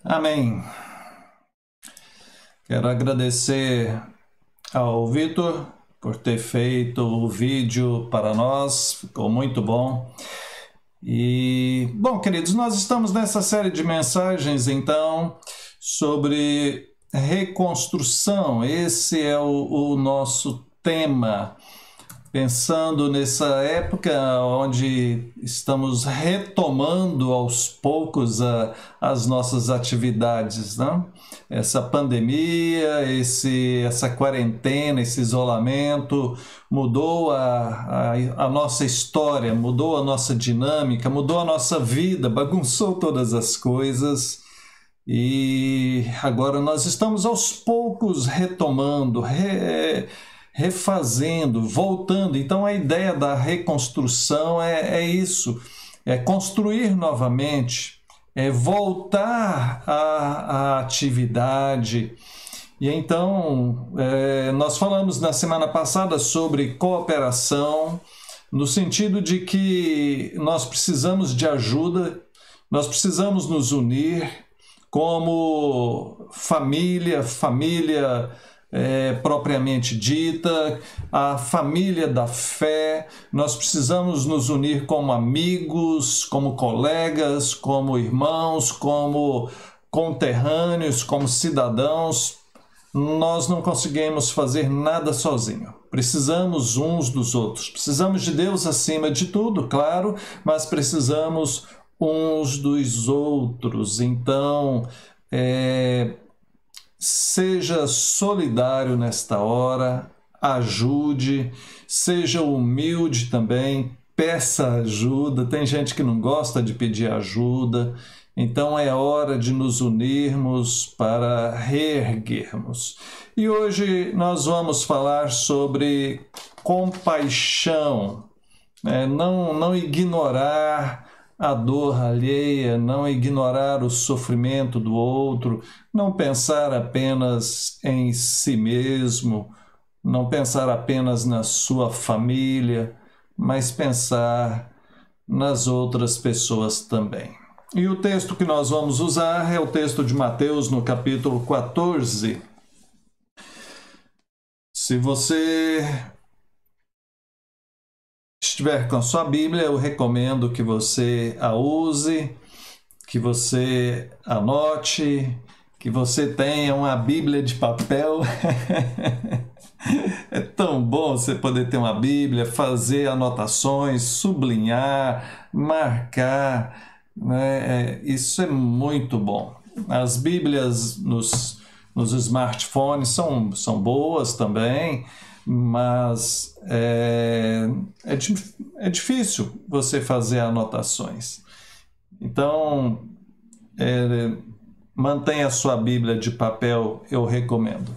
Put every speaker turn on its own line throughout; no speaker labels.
Amém. Quero agradecer ao Vitor por ter feito o vídeo para nós, ficou muito bom. E, bom, queridos, nós estamos nessa série de mensagens, então, sobre reconstrução. Esse é o nosso tema. Pensando nessa época onde estamos retomando aos poucos as nossas atividades, né? Essa pandemia, essa quarentena, esse isolamento mudou a nossa história, mudou a nossa dinâmica, mudou a nossa vida, bagunçou todas as coisas. E agora nós estamos aos poucos retomando, refazendo, voltando. Então a ideia da reconstrução é isso, é construir novamente, é voltar à atividade. E então nós falamos na semana passada sobre cooperação, no sentido de que nós precisamos de ajuda, nós precisamos nos unir como família propriamente dita, a família da fé. Nós precisamos nos unir como amigos, como colegas, como irmãos, como conterrâneos, como cidadãos. Nós não conseguimos fazer nada sozinho. Precisamos uns dos outros. Precisamos de Deus acima de tudo, claro, mas precisamos uns dos outros. Então, seja solidário nesta hora, ajude, seja humilde também, peça ajuda. Tem gente que não gosta de pedir ajuda, então é hora de nos unirmos para reerguermos. E hoje nós vamos falar sobre compaixão, não ignorar a dor alheia, não ignorar o sofrimento do outro, não pensar apenas em si mesmo, não pensar apenas na sua família, mas pensar nas outras pessoas também. E o texto que nós vamos usar é o texto de Mateus, no capítulo 14. Se você estiver com a sua Bíblia, eu recomendo que você a use, que você anote, que você tenha uma Bíblia de papel. É tão bom você poder ter uma Bíblia, fazer anotações, sublinhar, marcar, né? Isso é muito bom. As Bíblias nos smartphones são boas também, mas é difícil você fazer anotações. Então, mantenha a sua Bíblia de papel, eu recomendo.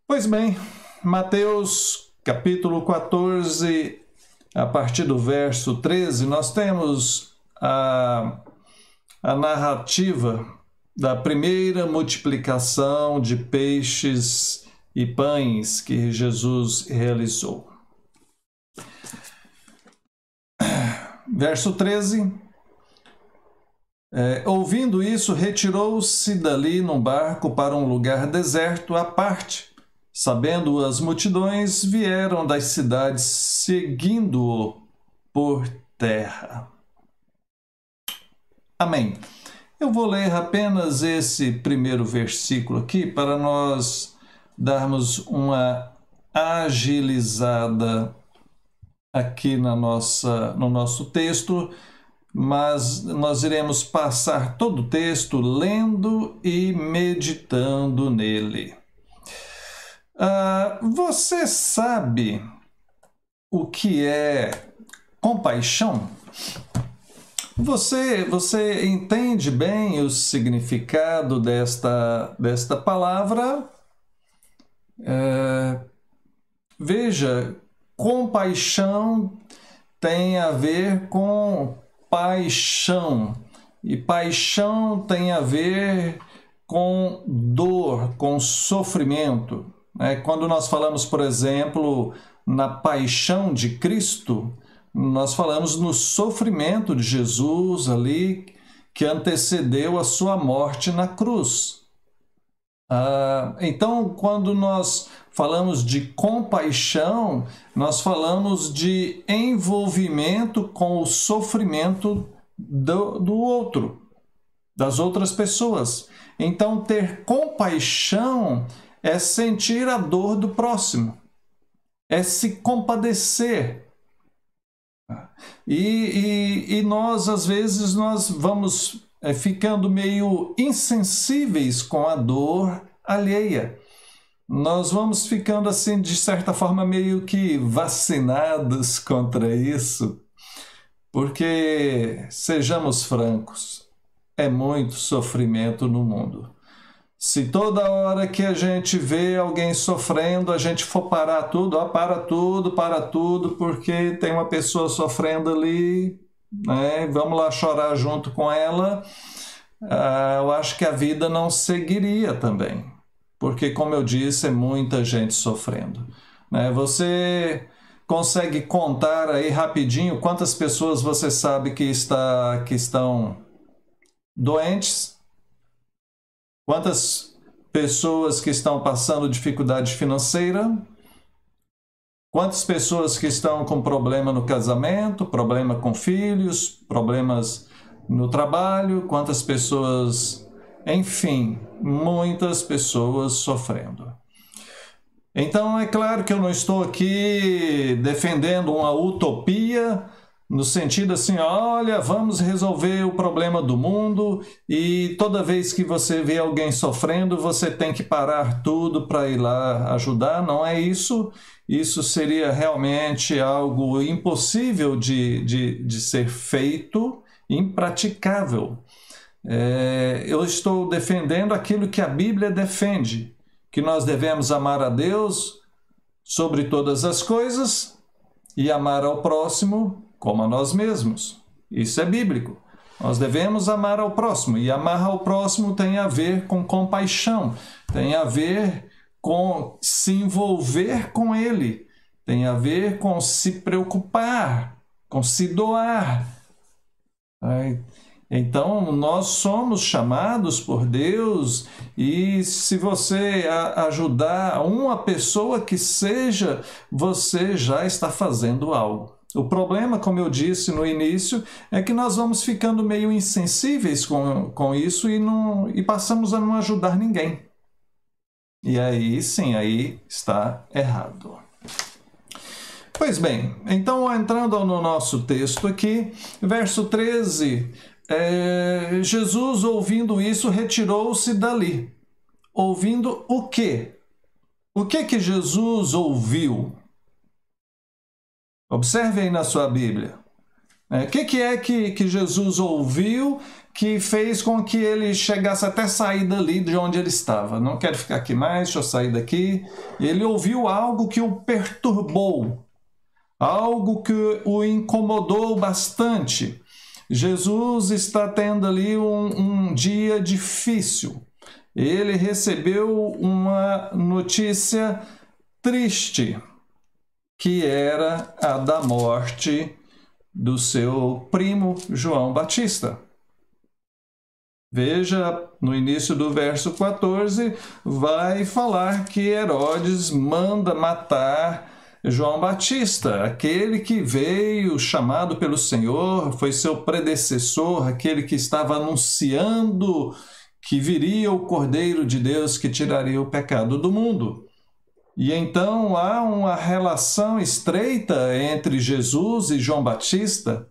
Pois bem, Mateus capítulo 14, a partir do verso 13, nós temos a narrativa da primeira multiplicação de peixes e pães que Jesus realizou. Verso 13. Ouvindo isso, retirou-se dali num barco para um lugar deserto à parte. Sabendo as multidões, vieram das cidades seguindo-o por terra. Amém. Eu vou ler apenas esse primeiro versículo aqui para nós darmos uma agilizada aqui no nosso texto, mas nós iremos passar todo o texto lendo e meditando nele. Você sabe o que é compaixão? Você entende bem o significado desta palavra? Veja, compaixão tem a ver com paixão, e paixão tem a ver com dor, com sofrimento. Quando nós falamos, por exemplo, na paixão de Cristo, nós falamos no sofrimento de Jesus ali, que antecedeu a sua morte na cruz. Então, quando nós falamos de compaixão, nós falamos de envolvimento com o sofrimento do outro, das outras pessoas. Então, ter compaixão é sentir a dor do próximo, é se compadecer. E nós, às vezes, nós vamos ficando meio insensíveis com a dor alheia. Nós vamos ficando, assim, de certa forma, meio que vacinados contra isso, porque, sejamos francos, é muito sofrimento no mundo. Se toda hora que a gente vê alguém sofrendo, a gente for parar tudo, para tudo, porque tem uma pessoa sofrendo ali, né? Vamos lá chorar junto com ela, eu acho que a vida não seguiria também. Porque, como eu disse, é muita gente sofrendo, né? Você consegue contar aí rapidinho quantas pessoas você sabe que estão doentes? Quantas pessoas que estão passando dificuldade financeira? Quantas pessoas que estão com problema no casamento, problema com filhos, problemas no trabalho? Quantas pessoas... Enfim, muitas pessoas sofrendo. Então, é claro que eu não estou aqui defendendo uma utopia, no sentido assim, olha, vamos resolver o problema do mundo e toda vez que você vê alguém sofrendo, você tem que parar tudo para ir lá ajudar. Não é isso. Isso seria realmente algo impossível de ser feito, impraticável. Eu estou defendendo aquilo que a Bíblia defende, que nós devemos amar a Deus sobre todas as coisas e amar ao próximo como a nós mesmos. Isso é bíblico. Nós devemos amar ao próximo, e amar ao próximo tem a ver com compaixão, tem a ver com se envolver com ele, tem a ver com se preocupar, com se doar. Então, nós somos chamados por Deus, e se você ajudar uma pessoa que seja, você já está fazendo algo. O problema, como eu disse no início, é que nós vamos ficando meio insensíveis com isso e passamos a não ajudar ninguém. E aí, sim, aí está errado. Pois bem, então entrando no nosso texto aqui, verso 13... Jesus, ouvindo isso, retirou-se dali. Ouvindo o quê? O que Jesus ouviu? Observe aí na sua Bíblia. O que é que Jesus ouviu que fez com que ele chegasse até sair dali de onde ele estava? Não quero ficar aqui mais, deixa eu sair daqui. Ele ouviu algo que o perturbou, algo que o incomodou bastante. Jesus está tendo ali um dia difícil. Ele recebeu uma notícia triste, que era a da morte do seu primo João Batista. Veja, no início do verso 14, vai falar que Herodes manda matar João Batista, aquele que veio chamado pelo Senhor, foi seu predecessor, aquele que estava anunciando que viria o Cordeiro de Deus que tiraria o pecado do mundo. E então há uma relação estreita entre Jesus e João Batista.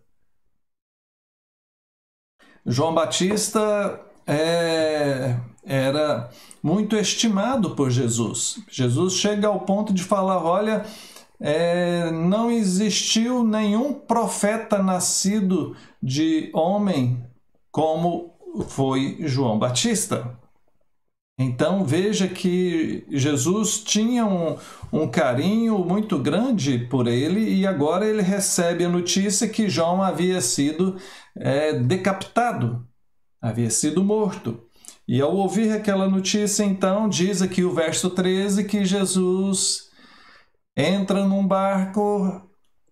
João Batista era muito estimado por Jesus. Jesus chega ao ponto de falar, olha, não existiu nenhum profeta nascido de homem como foi João Batista. Então veja que Jesus tinha um carinho muito grande por ele, e agora ele recebe a notícia que João havia sido decapitado, havia sido morto. E ao ouvir aquela notícia, então, diz aqui o verso 13 que Jesus entra num barco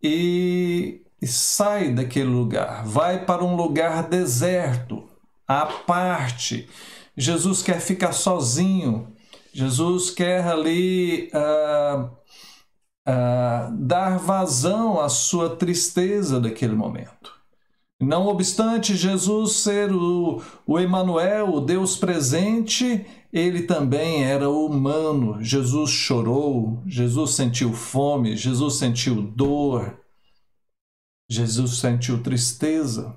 e sai daquele lugar, vai para um lugar deserto. à parte. Jesus quer ficar sozinho. Jesus quer ali dar vazão à sua tristeza daquele momento. Não obstante Jesus ser o Emanuel, o Deus presente, ele também era humano. Jesus chorou, Jesus sentiu fome, Jesus sentiu dor, Jesus sentiu tristeza.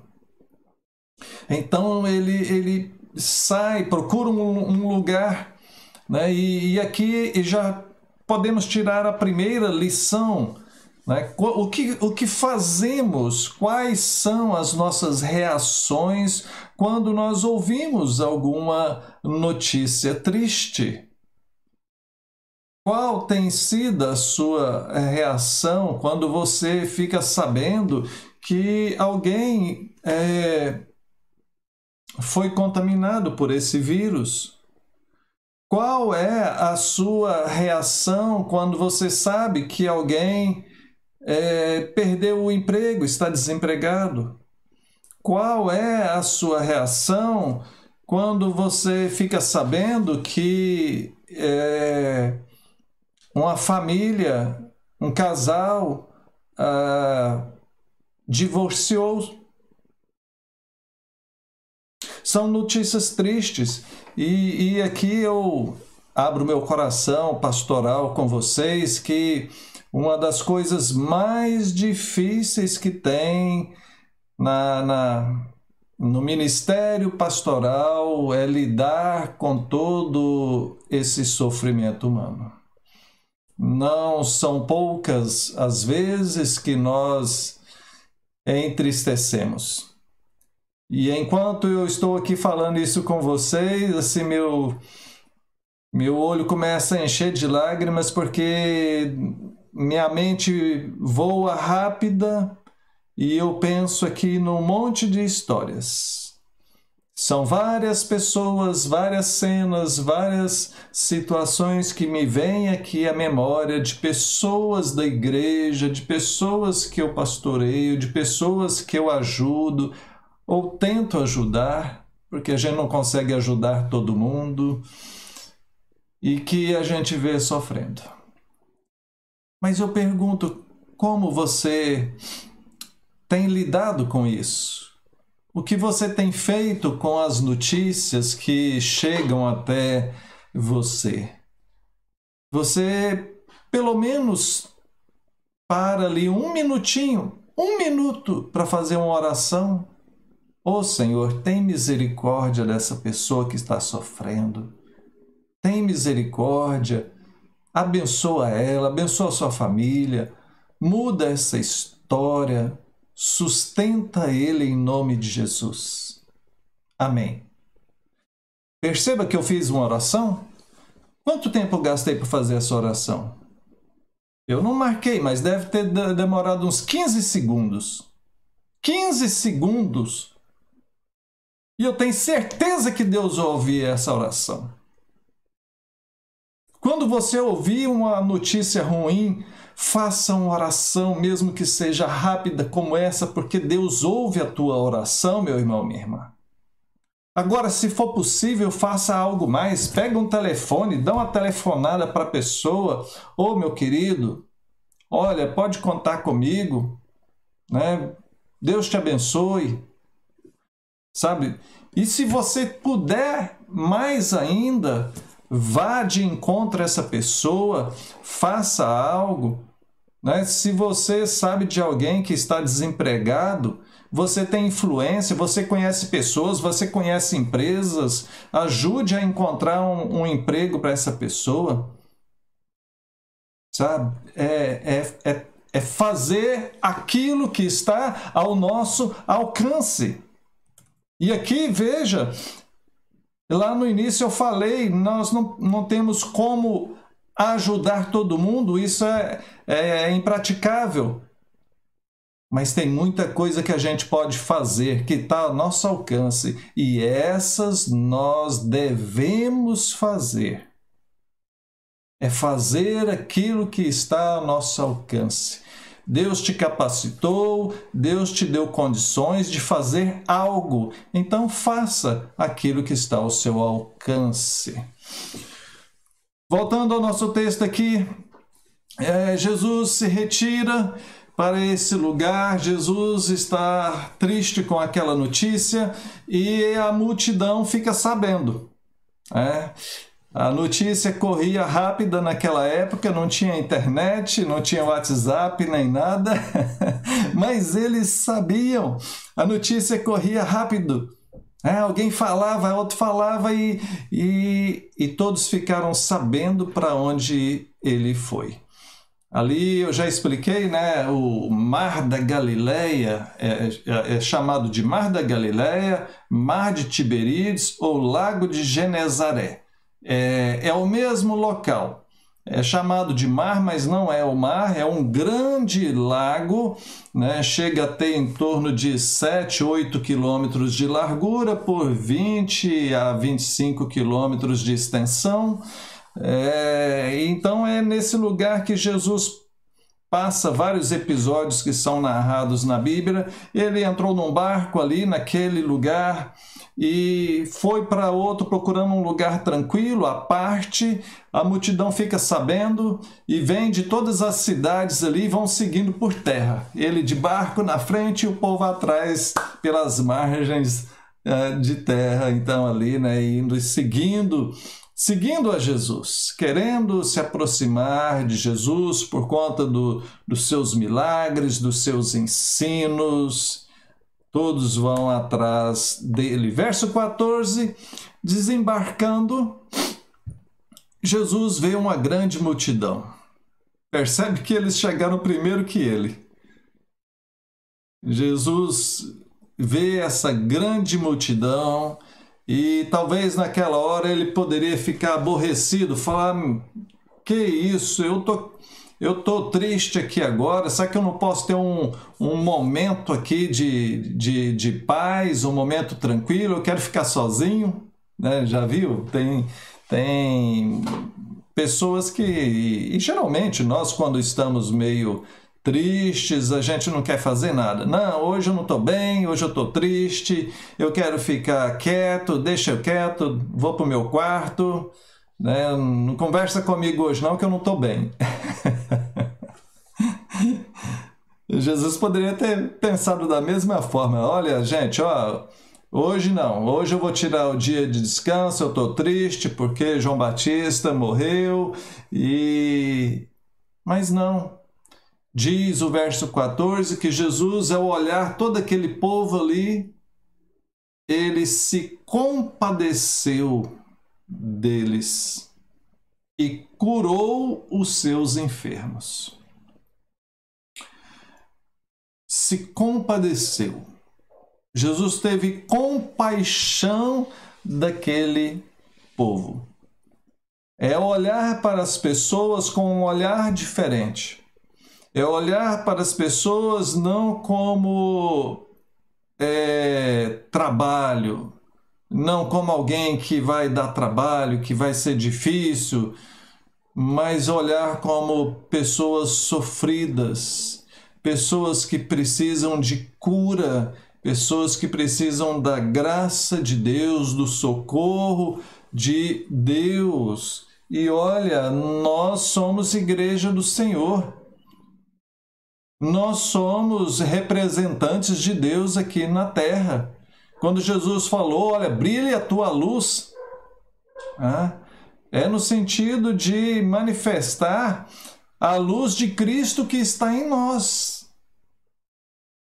Então ele sai, procura um lugar, né? E aqui já podemos tirar a primeira lição, né? O que fazemos, quais são as nossas reações quando nós ouvimos alguma notícia triste? Qual tem sido a sua reação quando você fica sabendo que alguém foi contaminado por esse vírus? Qual é a sua reação quando você sabe que alguém perdeu o emprego, está desempregado? Qual é a sua reação quando você fica sabendo que uma família, um casal divorciou? São notícias tristes e aqui eu abro meu coração pastoral com vocês que uma das coisas mais difíceis que tem no ministério pastoral é lidar com todo esse sofrimento humano. Não são poucas as vezes que nós entristecemos. E enquanto eu estou aqui falando isso com vocês, assim, meu olho começa a encher de lágrimas porque minha mente voa rápida e eu penso aqui num monte de histórias. São várias pessoas, várias cenas, várias situações que me vêm aqui à memória de pessoas da igreja, de pessoas que eu pastoreio, de pessoas que eu ajudo, ou tento ajudar, porque a gente não consegue ajudar todo mundo, e que a gente vê sofrendo. Mas eu pergunto, como você tem lidado com isso? O que você tem feito com as notícias que chegam até você? Você, pelo menos, para ali um minuto para fazer uma oração? Ô Senhor, tem misericórdia dessa pessoa que está sofrendo. Tem misericórdia. Abençoa ela, abençoa sua família. Muda essa história. Sustenta ele em nome de Jesus. Amém. Perceba que eu fiz uma oração. Quanto tempo eu gastei para fazer essa oração? Eu não marquei, mas deve ter demorado uns 15 segundos. 15 segundos. E eu tenho certeza que Deus ouve essa oração. Quando você ouvir uma notícia ruim, faça uma oração, mesmo que seja rápida como essa, porque Deus ouve a tua oração, meu irmão, minha irmã. Agora, se for possível, faça algo mais. Pega um telefone, dá uma telefonada para a pessoa. Ô, meu querido, olha, pode contar comigo, né? Deus te abençoe. Sabe? E se você puder mais ainda, vá de encontro a essa pessoa, faça algo, né? Se você sabe de alguém que está desempregado, você tem influência, você conhece pessoas, você conhece empresas, ajude a encontrar um emprego para essa pessoa. Sabe? É fazer aquilo que está ao nosso alcance. E aqui, veja, lá no início eu falei, nós não temos como ajudar todo mundo, isso é impraticável. Mas tem muita coisa que a gente pode fazer, que está ao nosso alcance, e essas nós devemos fazer. É fazer aquilo que está ao nosso alcance. Deus te capacitou, Deus te deu condições de fazer algo. Então faça aquilo que está ao seu alcance. Voltando ao nosso texto aqui, Jesus se retira para esse lugar. Jesus está triste com aquela notícia e a multidão fica sabendo. A notícia corria rápida naquela época, não tinha internet, não tinha WhatsApp nem nada, mas eles sabiam, a notícia corria rápido. Alguém falava, outro falava e todos ficaram sabendo para onde ele foi. Ali eu já expliquei, né? O Mar da Galileia é chamado de Mar da Galileia, Mar de Tiberíades ou Lago de Genezaré. É o mesmo local. É chamado de mar, mas não é o mar, é um grande lago, né? Chega a ter em torno de 7, 8 quilômetros de largura por 20 a 25 quilômetros de extensão. Então é nesse lugar que Jesus passa vários episódios que são narrados na Bíblia. Ele entrou num barco ali naquele lugar e foi para outro procurando um lugar tranquilo, à parte. A multidão fica sabendo e vem de todas as cidades ali e vão seguindo por terra. Ele de barco na frente e o povo atrás pelas margens de terra, então ali, né, indo e seguindo a Jesus, querendo se aproximar de Jesus por conta dos seus milagres, dos seus ensinos. Todos vão atrás dele. Verso 14, desembarcando, Jesus vê uma grande multidão. Percebe que eles chegaram primeiro que ele. Jesus vê essa grande multidão e talvez naquela hora ele poderia ficar aborrecido, falar: que isso, eu tô triste aqui agora, será que eu não posso ter um momento aqui de paz, um momento tranquilo, eu quero ficar sozinho, né? Já viu? Tem pessoas que, e geralmente nós quando estamos meio tristes, a gente não quer fazer nada. Não, hoje eu não estou bem, hoje eu estou triste, eu quero ficar quieto, deixa eu quieto, vou para o meu quarto, né? Não conversa comigo hoje não, que eu não estou bem. Jesus poderia ter pensado da mesma forma. Olha, gente, hoje não, hoje eu vou tirar o dia de descanso, eu estou triste porque João Batista morreu, mas não. Diz o verso 14 que Jesus, ao olhar todo aquele povo ali, ele se compadeceu deles e curou os seus enfermos. Se compadeceu. Jesus teve compaixão daquele povo. É olhar para as pessoas com um olhar diferente. É olhar para as pessoas não como trabalho, não como alguém que vai dar trabalho, que vai ser difícil, mas olhar como pessoas sofridas, pessoas que precisam de cura, pessoas que precisam da graça de Deus, do socorro de Deus. E olha, nós somos igreja do Senhor. Nós somos representantes de Deus aqui na terra. Quando Jesus falou, olha, brilhe a tua luz, é no sentido de manifestar a luz de Cristo que está em nós.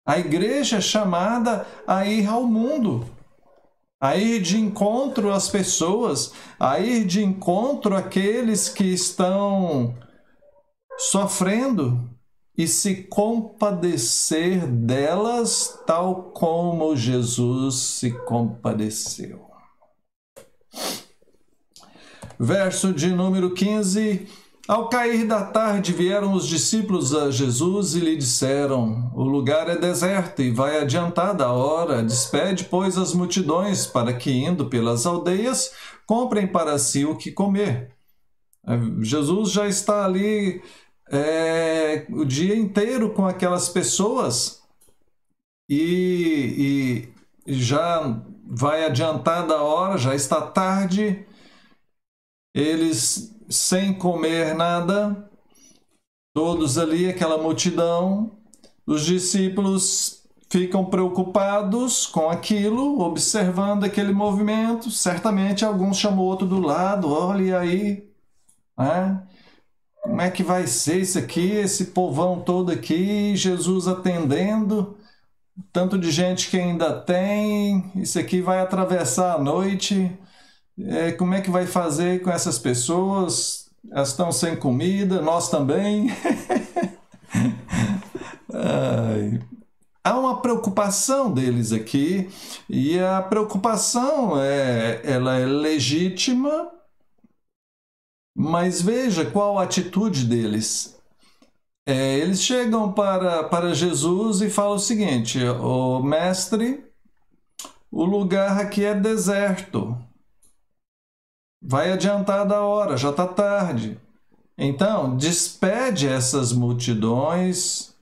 A igreja é chamada a ir ao mundo, a ir de encontro às pessoas, a ir de encontro àqueles que estão sofrendo, e se compadecer delas tal como Jesus se compadeceu. Verso de número 15. Ao cair da tarde vieram os discípulos a Jesus e lhe disseram: o lugar é deserto e vai adiantada a hora. Despede, pois, as multidões, para que, indo pelas aldeias, comprem para si o que comer. Jesus já está ali o dia inteiro com aquelas pessoas e já vai adiantada a hora, já está tarde, eles sem comer nada, todos ali, aquela multidão, os discípulos ficam preocupados com aquilo, observando aquele movimento. Certamente alguns chamam o outro do lado, olha aí, né? Como é que vai ser isso aqui, esse povão todo aqui, Jesus atendendo, tanto de gente que ainda tem, isso aqui vai atravessar a noite, como é que vai fazer com essas pessoas? Elas estão sem comida, nós também. Há uma preocupação deles aqui, e a preocupação ela é legítima, mas veja qual a atitude deles. Eles chegam para Jesus e falam o seguinte: "Ô mestre, o lugar aqui é deserto, vai adiantar da hora, já está tarde. Então, despede essas multidões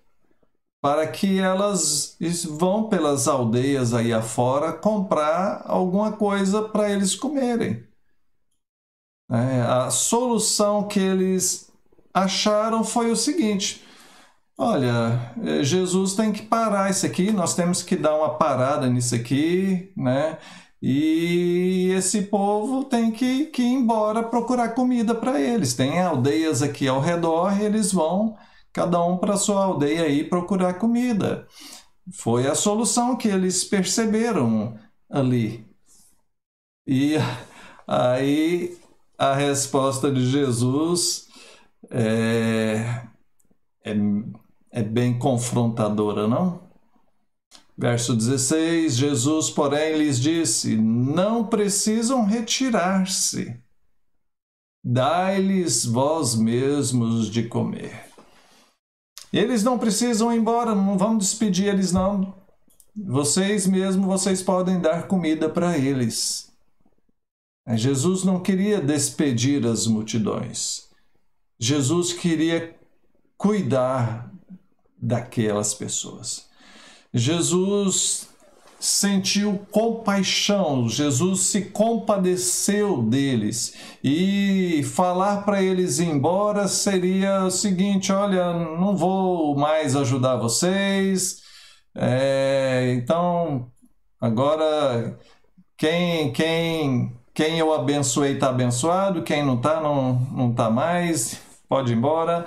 para que elas vão pelas aldeias aí afora comprar alguma coisa para eles comerem." A solução que eles acharam foi o seguinte: olha, Jesus tem que parar isso aqui, nós temos que dar uma parada nisso aqui, né? E esse povo tem que ir embora procurar comida para eles. Tem aldeias aqui ao redor e eles vão, cada um para sua aldeia aí, procurar comida. Foi a solução que eles perceberam ali. E aí a resposta de Jesus é bem confrontadora, não? Verso 16, Jesus, porém, lhes disse: não precisam retirar-se, dai-lhes vós mesmos de comer. Eles não precisam ir embora, não vamos despedir eles não. Vocês mesmos, vocês podem dar comida para eles. Jesus não queria despedir as multidões. Jesus queria cuidar daquelas pessoas. Jesus sentiu compaixão, Jesus se compadeceu deles, e falar para eles ir embora seria o seguinte: olha, não vou mais ajudar vocês, então agora quem eu abençoei está abençoado, quem não está, não está mais, pode ir embora.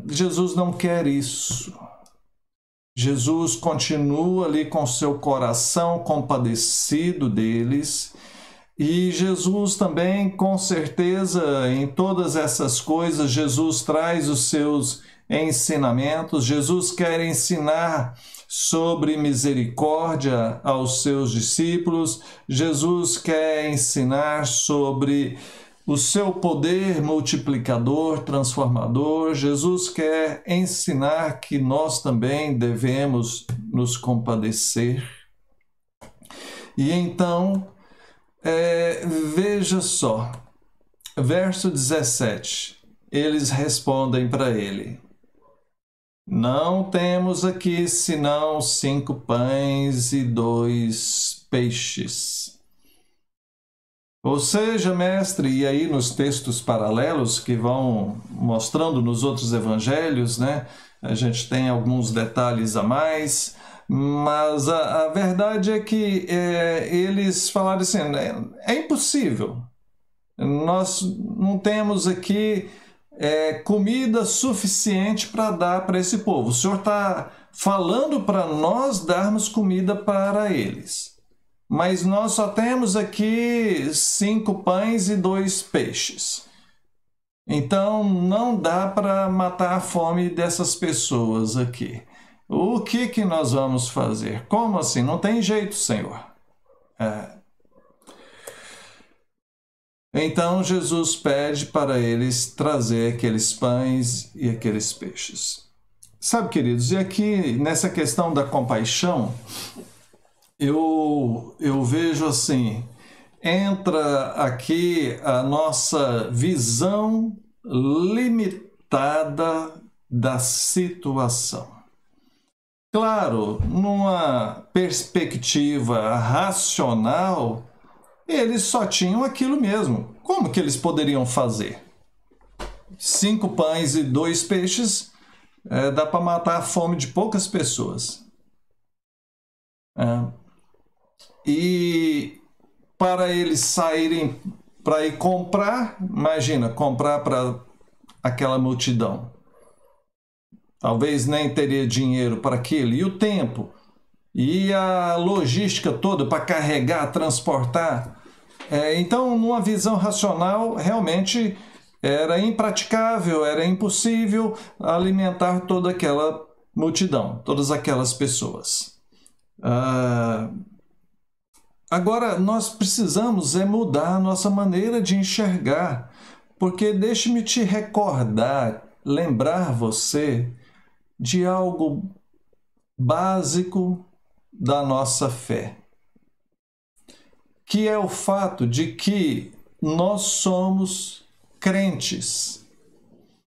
Jesus não quer isso. Jesus continua ali com seu coração compadecido deles, e Jesus também, com certeza, em todas essas coisas, Jesus traz os seus ensinamentos. Jesus quer ensinar sobre misericórdia aos seus discípulos. Jesus quer ensinar sobre o seu poder multiplicador, transformador. Jesus quer ensinar que nós também devemos nos compadecer. E então, veja só, verso 17, eles respondem para ele: não temos aqui senão 5 pães e 2 peixes. Ou seja, mestre, e aí nos textos paralelos que vão mostrando nos outros evangelhos, né, a gente tem alguns detalhes a mais, mas a verdade é que eles falaram assim: é impossível, nós não temos aqui comida suficiente para dar para esse povo. O Senhor está falando para nós darmos comida para eles, mas nós só temos aqui 5 pães e 2 peixes. Então não dá para matar a fome dessas pessoas aqui. O que nós vamos fazer? Como assim? Não tem jeito, Senhor. Então Jesus pede para eles trazer aqueles pães e aqueles peixes. Sabe, queridos, e aqui nessa questão da compaixão, eu vejo assim, entra aqui a nossa visão coitada da situação. Claro, numa perspectiva racional, eles só tinham aquilo mesmo. Como que eles poderiam fazer? 5 pães e 2 peixes, dá para matar a fome de poucas pessoas. E para eles saírem para ir comprar, imagina, comprar para aquela multidão. Talvez nem teria dinheiro para aquilo. E o tempo, e a logística toda para carregar, transportar. Então, numa visão racional, realmente era impraticável, era impossível alimentar toda aquela multidão, todas aquelas pessoas. Agora, nós precisamos mudar a nossa maneira de enxergar, porque deixe-me te recordar, lembrar você de algo básico da nossa fé, que é o fato de que nós somos crentes.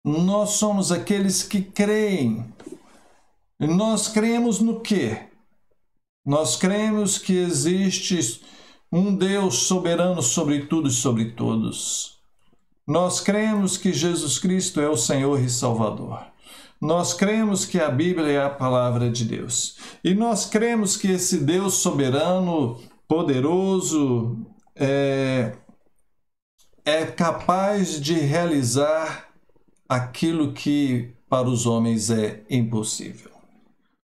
Nós somos aqueles que creem. Nós cremos no quê? Nós cremos que existe um Deus soberano sobre tudo e sobre todos. Nós cremos que Jesus Cristo é o Senhor e Salvador. Nós cremos que a Bíblia é a palavra de Deus. E nós cremos que esse Deus soberano, poderoso, é capaz de realizar aquilo que para os homens é impossível.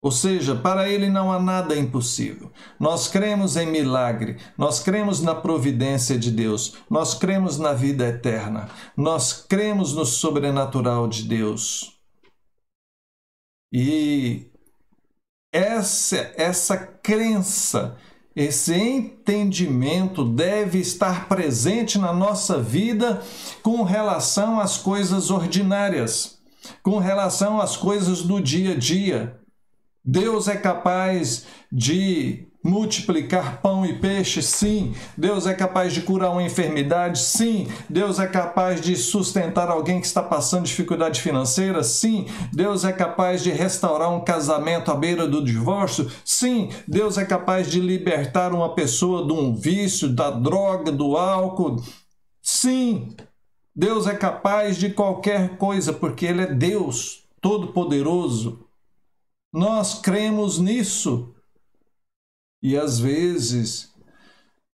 Ou seja, para ele não há nada impossível. Nós cremos em milagre, nós cremos na providência de Deus, nós cremos na vida eterna, nós cremos no sobrenatural de Deus. E essa crença, esse entendimento deve estar presente na nossa vida com relação às coisas ordinárias, com relação às coisas do dia a dia. Deus é capaz de multiplicar pão e peixe? Sim. Deus é capaz de curar uma enfermidade? Sim. Deus é capaz de sustentar alguém que está passando dificuldade financeira? Sim. Deus é capaz de restaurar um casamento à beira do divórcio? Sim. Deus é capaz de libertar uma pessoa de um vício, da droga, do álcool? Sim. Deus é capaz de qualquer coisa, porque Ele é Deus Todo-Poderoso. Nós cremos nisso. E às vezes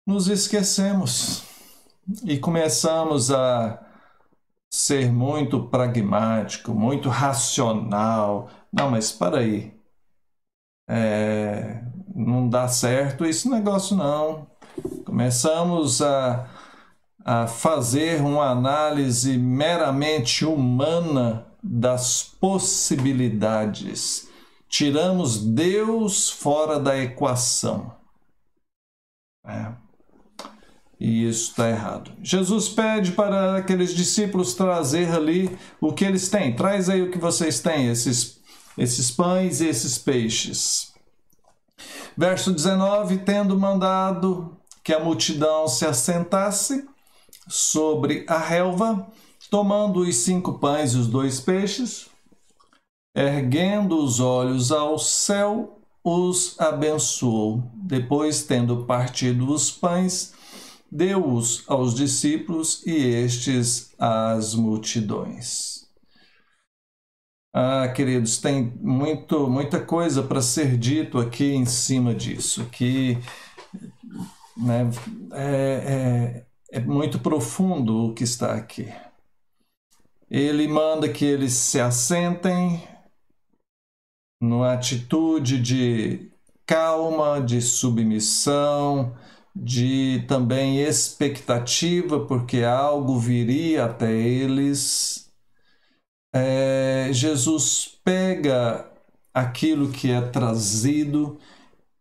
nos esquecemos e começamos a ser muito pragmático, muito racional. Não, mas para aí, não dá certo esse negócio não. Começamos a fazer uma análise meramente humana das possibilidades. Tiramos Deus fora da equação. E isso está errado. Jesus pede para aqueles discípulos trazer ali o que eles têm. Traz aí o que vocês têm, esses pães e esses peixes. Verso 19, tendo mandado que a multidão se assentasse sobre a relva, tomando os 5 pães e os 2 peixes, erguendo os olhos ao céu, os abençoou. Depois, tendo partido os pães, deu-os aos discípulos e estes às multidões. Queridos, tem muita coisa para ser dito aqui em cima disso. Aqui, né, é muito profundo o que está aqui. Ele manda que eles se assentem numa atitude de calma, de submissão, de também expectativa, porque algo viria até eles. Jesus pega aquilo que é trazido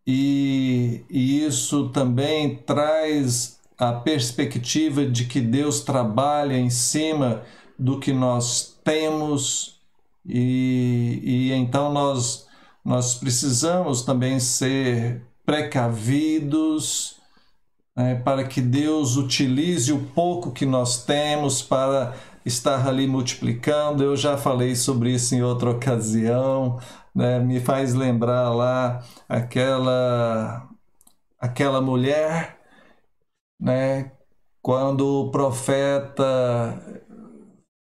e isso também traz a perspectiva de que Deus trabalha em cima do que nós temos. E então nós precisamos também ser precavidos, para que Deus utilize o pouco que nós temos para estar ali multiplicando. Eu já falei sobre isso em outra ocasião, né? Me faz lembrar lá aquela mulher, né? Quando o profeta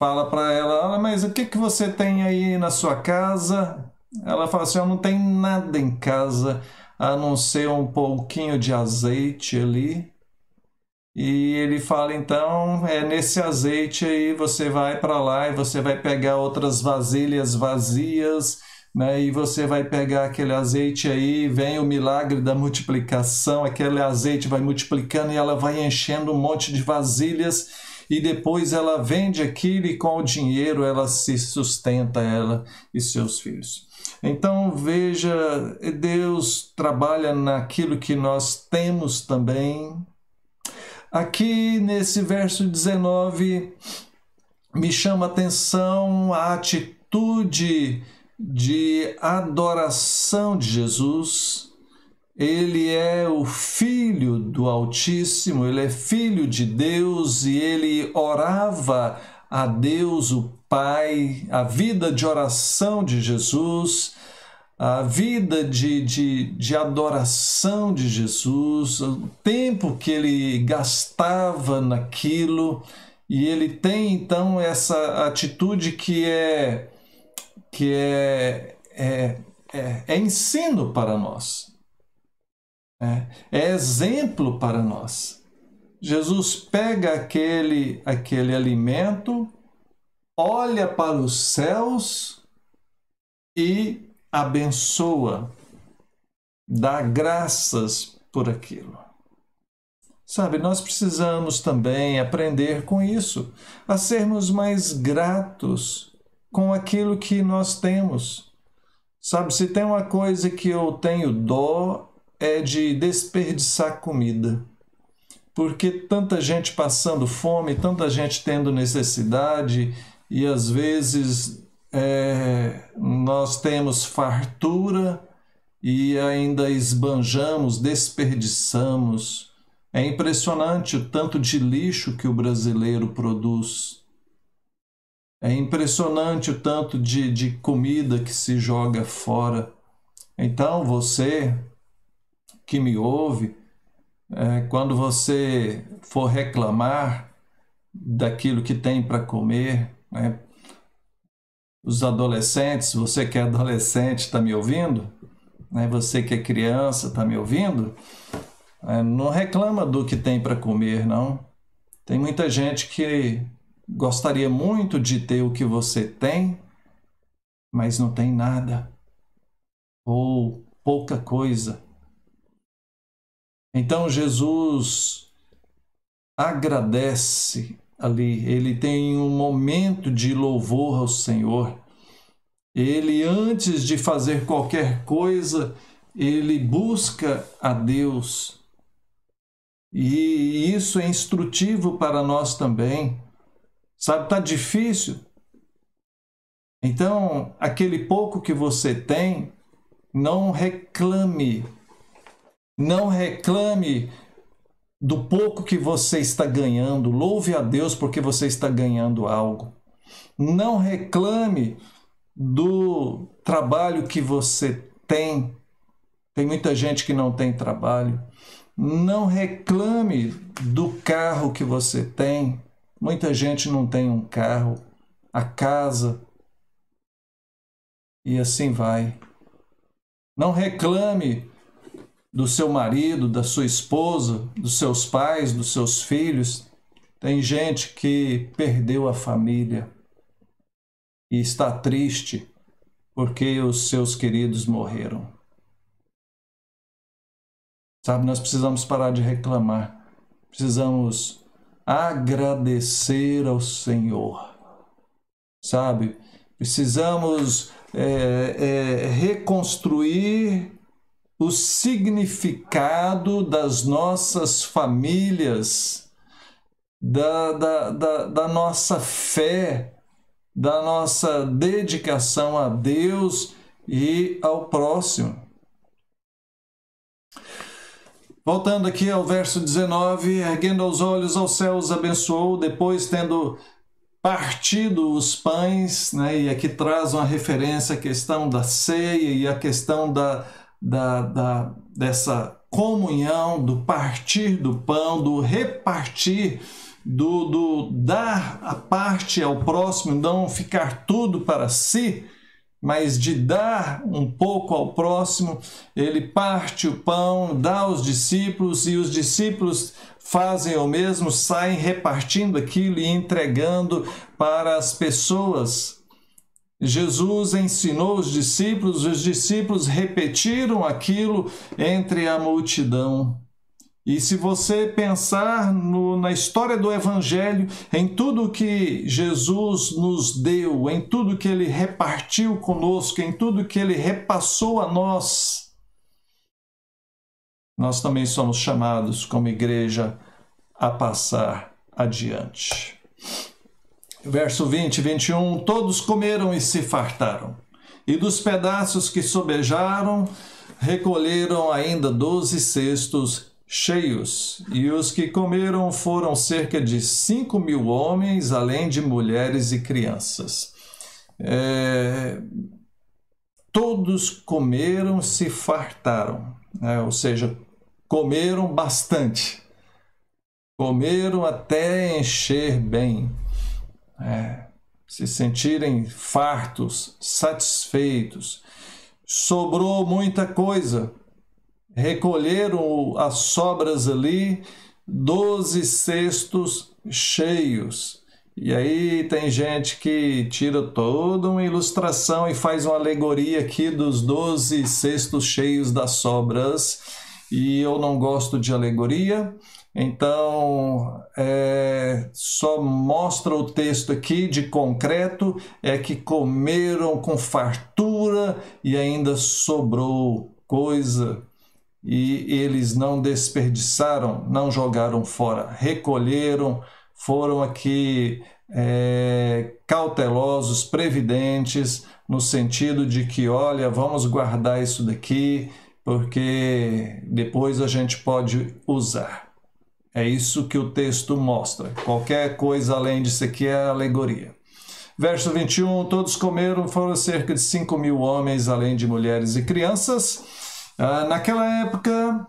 fala para ela, mas o que que você tem aí na sua casa? Ela fala assim, eu não tenho nada em casa, a não ser um pouquinho de azeite ali. E ele fala, então, nesse azeite aí você vai para lá e você vai pegar outras vasilhas vazias, né? E você vai pegar aquele azeite aí, vem o milagre da multiplicação, aquele azeite vai multiplicando e ela vai enchendo um monte de vasilhas e depois ela vende aquilo e com o dinheiro ela se sustenta, ela e seus filhos. Então veja, Deus trabalha naquilo que nós temos também. Aqui nesse verso 19 me chama a atenção a atitude de adoração de Jesus. Ele é o Filho do Altíssimo, ele é Filho de Deus e ele orava a Deus, o Pai, a vida de oração de Jesus, a vida de adoração de Jesus, o tempo que ele gastava naquilo, e ele tem então essa atitude que é ensino para nós, é exemplo para nós. Jesus pega aquele alimento, olha para os céus e abençoa, dá graças por aquilo. Sabe, nós precisamos também aprender com isso, a sermos mais gratos com aquilo que nós temos. Sabe, se tem uma coisa que eu tenho dó, é de desperdiçar comida. Porque tanta gente passando fome, tanta gente tendo necessidade, e às vezes nós temos fartura e ainda esbanjamos, desperdiçamos. É impressionante o tanto de lixo que o brasileiro produz. É impressionante o tanto de comida que se joga fora. Então você que me ouve, quando você for reclamar daquilo que tem para comer, né? Os adolescentes, você que é adolescente está me ouvindo? Né? Você que é criança está me ouvindo? Não reclama do que tem para comer, não. Tem muita gente que gostaria muito de ter o que você tem, mas não tem nada, ou pouca coisa. Então Jesus agradece ali, ele tem um momento de louvor ao Senhor. Ele, antes de fazer qualquer coisa, ele busca a Deus. E isso é instrutivo para nós também. Sabe, está difícil. Então, aquele pouco que você tem, não reclame. Não reclame do pouco que você está ganhando. Louve a Deus porque você está ganhando algo. Não reclame do trabalho que você tem. Tem muita gente que não tem trabalho. Não reclame do carro que você tem. Muita gente não tem um carro, a casa, e assim vai. Não reclame do seu marido, da sua esposa, dos seus pais, dos seus filhos. Tem gente que perdeu a família e está triste porque os seus queridos morreram. Sabe, nós precisamos parar de reclamar. Precisamos agradecer ao Senhor. Sabe, precisamos reconstruir o significado das nossas famílias, da nossa fé, da nossa dedicação a Deus e ao próximo. Voltando aqui ao verso 19, erguendo os olhos aos céus, abençoou, depois tendo partido os pães, né? E aqui traz uma referência à questão da ceia e a questão dessa comunhão, do partir do pão, do repartir, do dar a parte ao próximo, não ficar tudo para si, mas de dar um pouco ao próximo. Ele parte o pão, dá aos discípulos, e os discípulos fazem o mesmo, saem repartindo aquilo e entregando para as pessoas. Jesus ensinou os discípulos repetiram aquilo entre a multidão. E se você pensar na história do Evangelho, em tudo que Jesus nos deu, em tudo que Ele repartiu conosco, em tudo que Ele repassou a nós, nós também somos chamados como igreja a passar adiante. Verso 20 e 21, todos comeram e se fartaram, e dos pedaços que sobejaram, recolheram ainda 12 cestos cheios, e os que comeram foram cerca de 5.000 homens, além de mulheres e crianças. Todos comeram, se fartaram, ou seja, comeram bastante, comeram até encher bem, se sentirem fartos, satisfeitos. Sobrou muita coisa. Recolheram as sobras ali, 12 cestos cheios. E aí tem gente que tira toda uma ilustração e faz uma alegoria aqui dos 12 cestos cheios das sobras. E eu não gosto de alegoria, então só mostra o texto aqui de concreto, que comeram com fartura e ainda sobrou coisa. E eles não desperdiçaram, não jogaram fora, recolheram, foram aqui cautelosos, previdentes, no sentido de que, olha, vamos guardar isso daqui, porque depois a gente pode usar. É isso que o texto mostra. Qualquer coisa além disso aqui é alegoria. Verso 21, todos comeram, foram cerca de 5.000 homens, além de mulheres e crianças. Naquela época,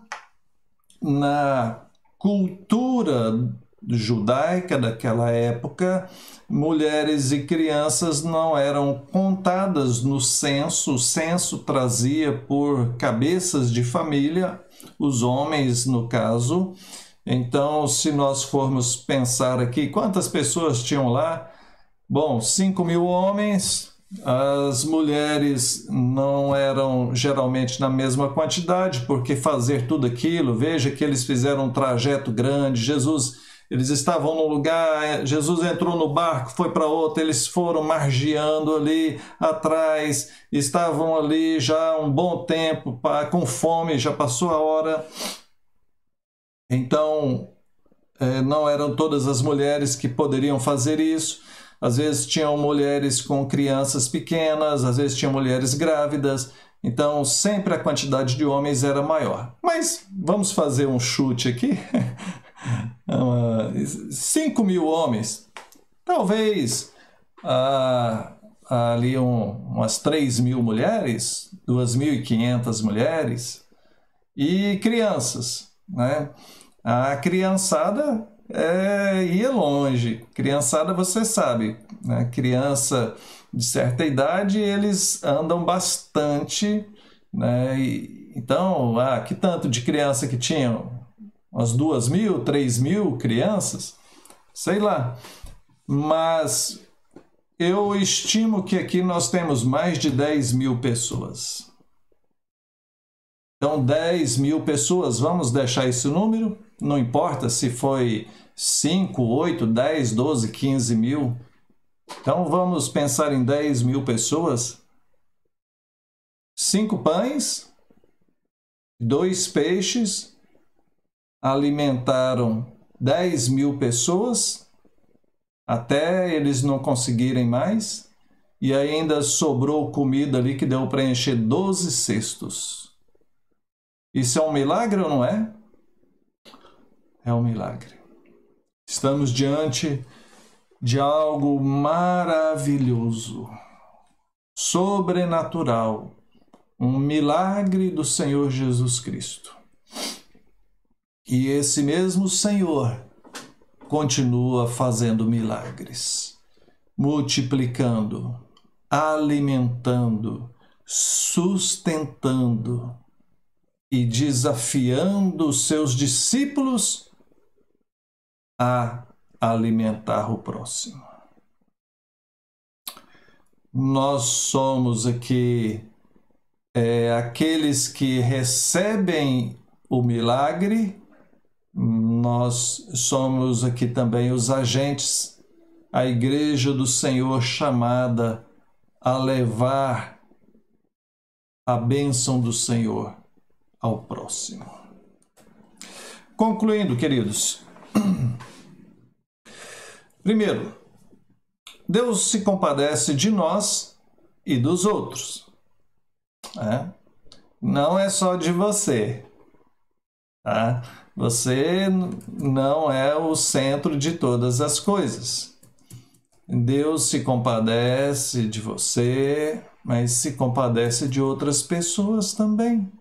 na cultura judaica daquela época, mulheres e crianças não eram contadas no censo. O censo trazia por cabeças de família, os homens no caso. Então, se nós formos pensar aqui, quantas pessoas tinham lá? Bom, 5.000 homens. As mulheres não eram geralmente na mesma quantidade, porque fazer tudo aquilo, veja que eles fizeram um trajeto grande. Eles estavam num lugar, Jesus entrou no barco, foi para outro, eles foram margeando ali atrás, estavam ali já um bom tempo, com fome, já passou a hora. Então, não eram todas as mulheres que poderiam fazer isso. Às vezes tinham mulheres com crianças pequenas, às vezes tinham mulheres grávidas, então sempre a quantidade de homens era maior. Mas vamos fazer um chute aqui. 5.000 homens, talvez ali umas 3.000 mulheres, 2.500 mulheres e crianças, né? A criançada ia longe. Criançada, você sabe, né? Criança de certa idade, eles andam bastante, né? Então, que tanto de criança que tinham? Umas 2.000, 3.000 crianças? Sei lá. Mas eu estimo que aqui nós temos mais de 10.000 pessoas. Então, 10.000 pessoas, vamos deixar esse número? Não importa se foi 5, 8, 10, 12, 15 mil. Então, vamos pensar em 10.000 pessoas. 5 pães, 2 peixes, alimentaram 10.000 pessoas, até eles não conseguirem mais, e ainda sobrou comida ali que deu para encher 12 cestos. Isso é um milagre ou não é? É um milagre. Estamos diante de algo maravilhoso, sobrenatural, um milagre do Senhor Jesus Cristo. E esse mesmo Senhor continua fazendo milagres, multiplicando, alimentando, sustentando e desafiando os seus discípulos a alimentar o próximo. Nós somos aqui aqueles que recebem o milagre, nós somos aqui também os agentes, a Igreja do Senhor chamada a levar a bênção do Senhor ao próximo. Concluindo, queridos, primeiro, Deus se compadece de nós e dos outros. Não é só de você. Tá? Você não é o centro de todas as coisas. Deus se compadece de você, mas se compadece de outras pessoas também.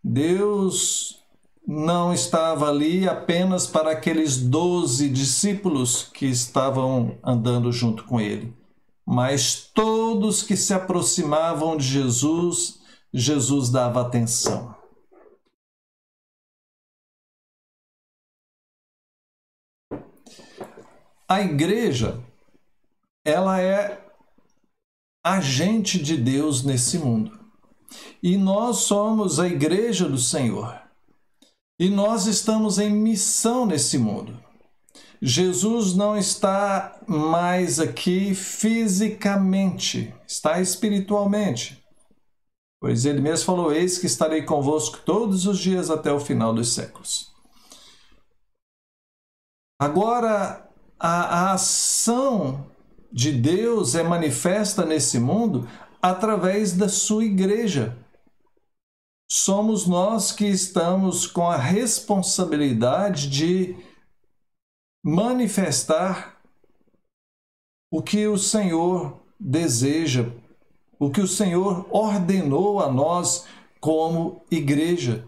Deus não estava ali apenas para aqueles 12 discípulos que estavam andando junto com ele, mas todos que se aproximavam de Jesus, Jesus dava atenção. A igreja, ela é agente de Deus nesse mundo. E nós somos a igreja do Senhor. E nós estamos em missão nesse mundo. Jesus não está mais aqui fisicamente, está espiritualmente. Pois ele mesmo falou: eis que estarei convosco todos os dias até o final dos séculos. Agora, a ação de Deus é manifesta nesse mundo através da sua igreja. Somos nós que estamos com a responsabilidade de manifestar o que o Senhor deseja, o que o Senhor ordenou a nós como igreja.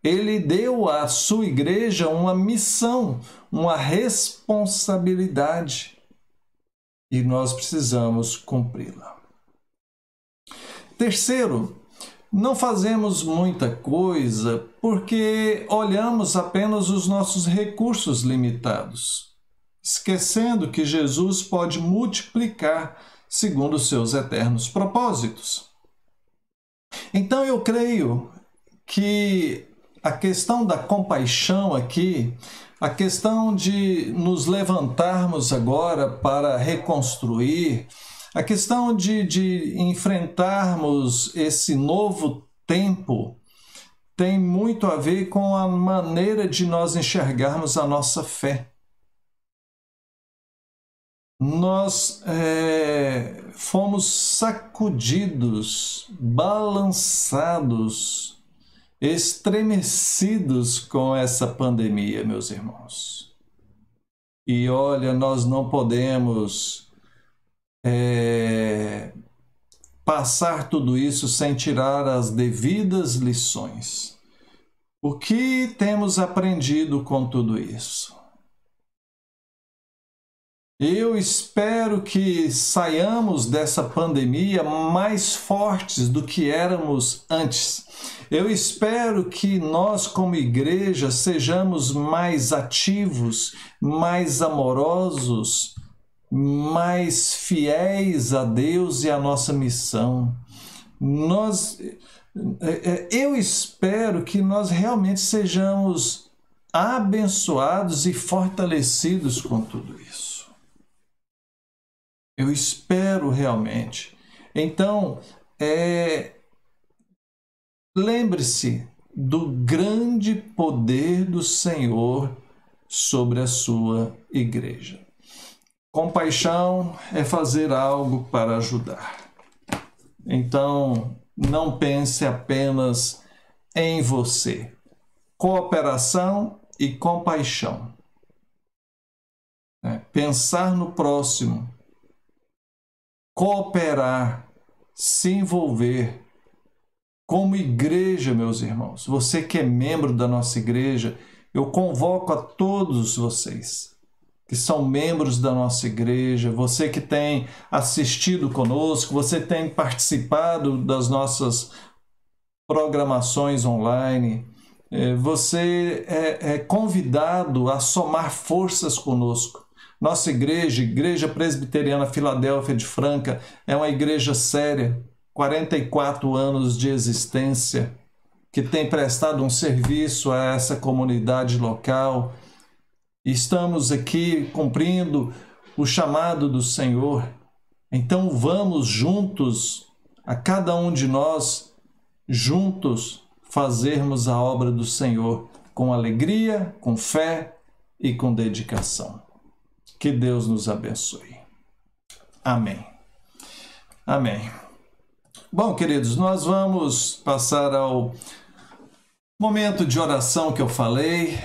Ele deu à sua igreja uma missão, uma responsabilidade, e nós precisamos cumpri-la. Terceiro, não fazemos muita coisa porque olhamos apenas os nossos recursos limitados, esquecendo que Jesus pode multiplicar segundo os seus eternos propósitos. Então eu creio que a questão da compaixão aqui, a questão de nos levantarmos agora para reconstruir, a questão de enfrentarmos esse novo tempo tem muito a ver com a maneira de nós enxergarmos a nossa fé. Nós fomos sacudidos, balançados, estremecidos com essa pandemia, meus irmãos. E olha, nós não podemos passar tudo isso sem tirar as devidas lições. O que temos aprendido com tudo isso? Eu espero que saiamos dessa pandemia mais fortes do que éramos antes. Eu espero que nós, como igreja, sejamos mais ativos, mais amorosos, mais fiéis a Deus e à nossa missão. Eu espero que nós realmente sejamos abençoados e fortalecidos com tudo isso. Eu espero realmente. Então, lembre-se do grande poder do Senhor sobre a sua igreja. Compaixão é fazer algo para ajudar. Então, não pense apenas em você. Cooperação e compaixão. pensar no próximo, cooperar, se envolver. Como igreja, meus irmãos, você que é membro da nossa igreja, eu convoco a todos vocês que são membros da nossa igreja, você que tem assistido conosco, você tem participado das nossas programações online, você é convidado a somar forças conosco. Nossa igreja, Igreja Presbiteriana Filadélfia de Franca, é uma igreja séria, 44 anos de existência, que tem prestado um serviço a essa comunidade local. Estamos aqui cumprindo o chamado do Senhor. Então vamos juntos, a cada um de nós, juntos, fazermos a obra do Senhor com alegria, com fé e com dedicação. Que Deus nos abençoe. Amém. Amém. Bom, queridos, nós vamos passar ao momento de oração que eu falei.